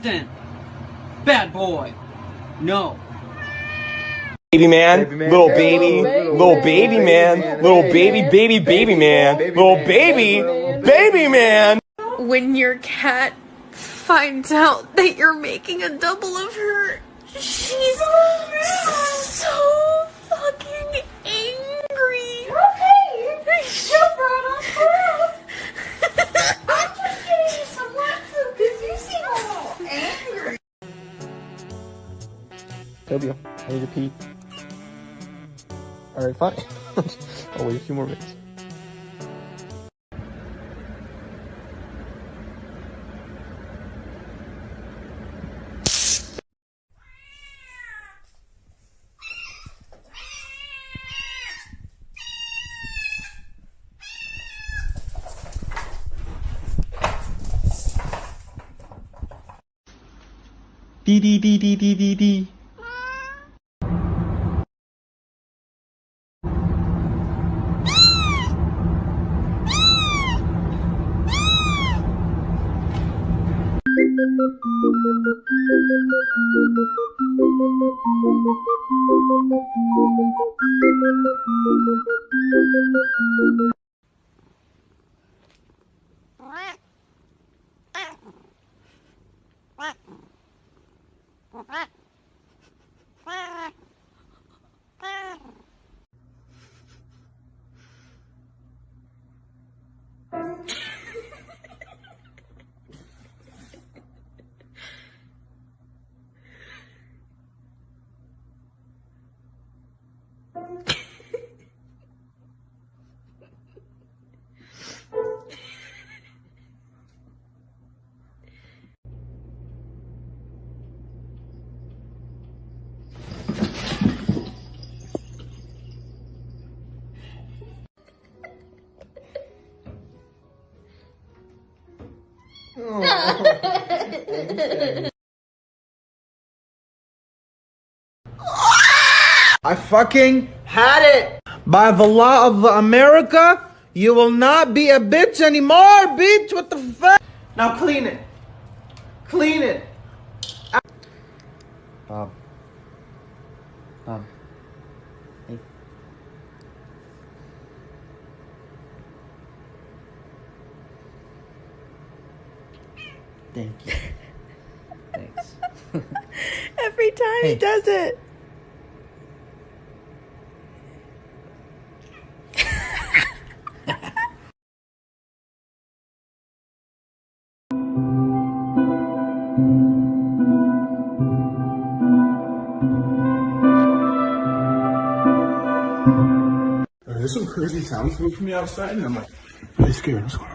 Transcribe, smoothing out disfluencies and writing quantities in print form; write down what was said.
Preston. Bad boy. No. Baby man, little baby, little baby man, little baby, baby man, little baby man. When your cat finds out that you're making a double of her, she's so fucking angry. Okay, you brought us food. I'm just getting you some wet food because you seem a little angry. Tobio, I need to pee. Alright, fine. I'll wait a few more minutes. Dee dee dee dee dee dee dee. I fucking had it! By the law of America, you will not be a bitch anymore, bitch! What the fuck? Now clean it. Clean it. Bob. Hey. Thank you. Thanks. Every time he does it. There's some crazy sounds coming from the outside, and I'm like, really scared. What's going on?